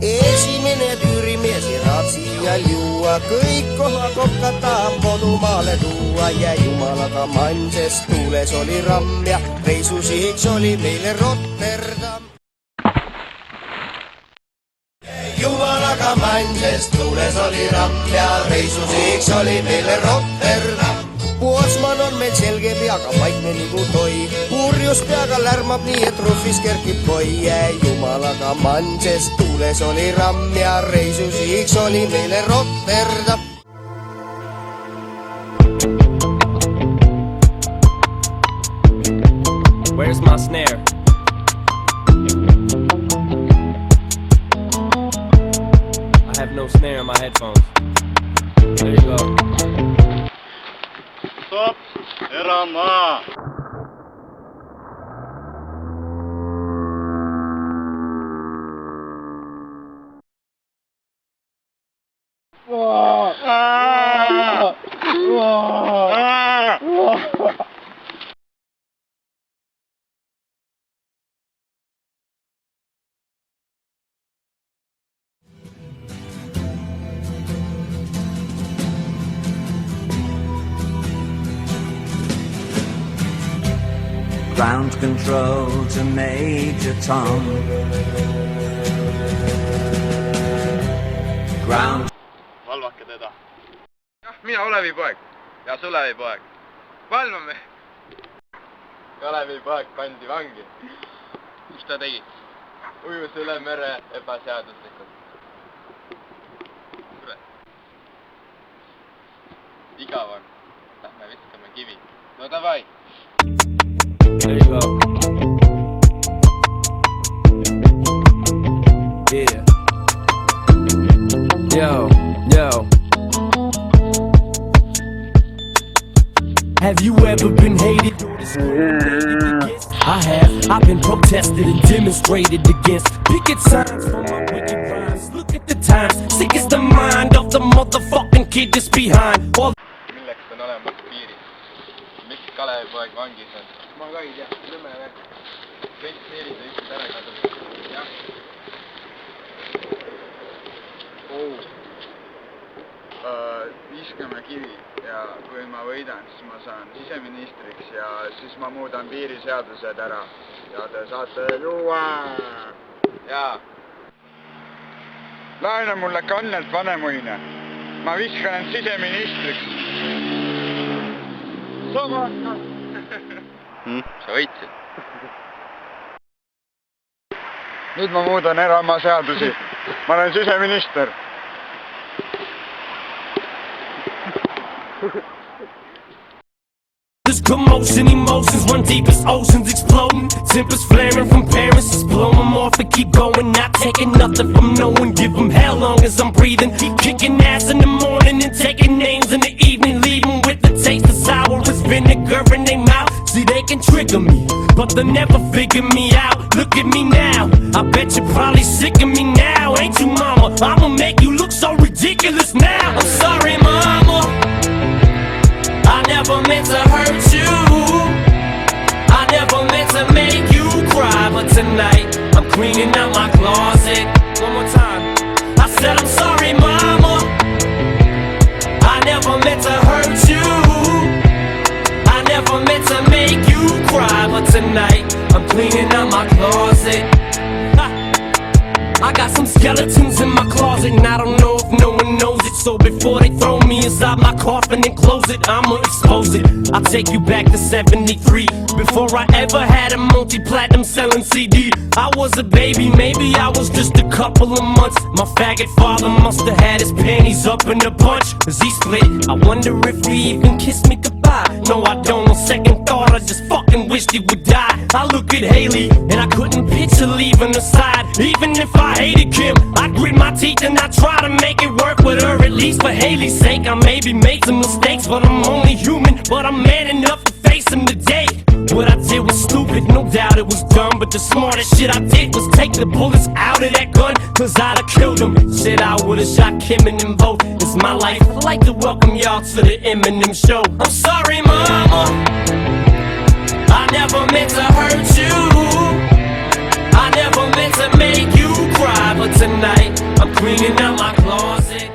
Esimene tyyrimies ratsia juua, kõik koha kokkataan kodumaalle tuua. Ja jumalaga manses tuules oli ramm ja reisusihiks oli meile Rotterdam. Jumalaga manses tuules oli ramm ja reisusihiks oli meille Rotterdam. Puotsman on meil selge peaga, vaikne nagu toi. Purjus peaga lärmab nii, et ruhvis kerkib koi. Jumalaga manses tuules oli ramm ja reisusihiks oli meile Rotterdam. Where's my snare? I have no snare in my headphones. There you go. Stop! Eramaa! Ground control to Major Tom. Ground. Valvake teda. Jah, mina Olevi poeg. Ja Sulevi poeg. Valvame! Olevi poeg pandi vangi. Mis ta tegi? Ujus üle mere ebaseaduslikult. Kuule. Igav on. Lähme viskame kivi. No davai! There you go. Yeah. Yo. Have you ever been hated? I have. I've been protested and demonstrated against. Picket signs for my wicked rhymes. Look at the times. Sick is the mind of the motherfucking kid that's behind. All Milleks on olemas piirid? Miks Kalevi poeg vangis on? Ma ka ei tea, nõme värk. Kõik piirid lihtsalt ära kadunud. Jah. Viskame kivi ja kui ma võidan, siis ma saan siseministriks ja siis ma muudan piiriseadused ära. Ja te saate juua. Jaa. Laena mulle kannelt vanemuine. Ma viskan end siseministriks. Sama. Sa võitsid. Nüüd ma muudan ära oma seadusi. Ma olen siseminister. This commotion, emotions run deep as oceans exploding. Tempers flaring from parents, just blow them off and keep going. Not taking nothing from no one, give them hell long as I'm breathing. Keep kicking ass in the morning and taking names in the evening. Leaving with the taste of sour as vinegar in their mouth. See, they can trigger me, but they'll never figure me out. Look at me now, I bet you're probably sick of me now. Ain't you, mama? I'ma make you look so ridiculous now. I'm sorry, mama, I never meant to hurt you. I never meant to make you cry. But tonight, I'm cleaning out my closet. One more time. I said I'm sorry, mama, I never meant to hurt you. I never meant to make you cry. But tonight, I'm cleaning out my closet. I got some skeletons in my closet, and I don't know if no one knows it. So before they throw me inside my coffin and close it, I'ma expose it. I'll take you back to 73, before I ever had a multi-platinum selling CD. I was a baby, maybe I was just a couple of months. My faggot father must have had his panties up in a bunch, cause he split. I wonder if he even kissed me goodbye. No, I don't. On second thought, I just fucking wished he would die. I look at Haley, and I couldn't picture leaving her side. Even if I hated Kim, I grit my teeth and I try to make it work with her. At least for Haley's sake, I maybe made some mistakes, but I'm only human. But I'm man enough to face them today. What I did was stupid, no doubt it was dumb, but the smartest shit I did was take the bullets out of that gun, cause I'd have killed him. Shit, I would've shot Kim and them both. It's my life. I'd like to welcome y'all to the Eminem show. I'm sorry, mama, I never meant to hurt you. I never meant to make you cry. But tonight, I'm cleaning out my closet.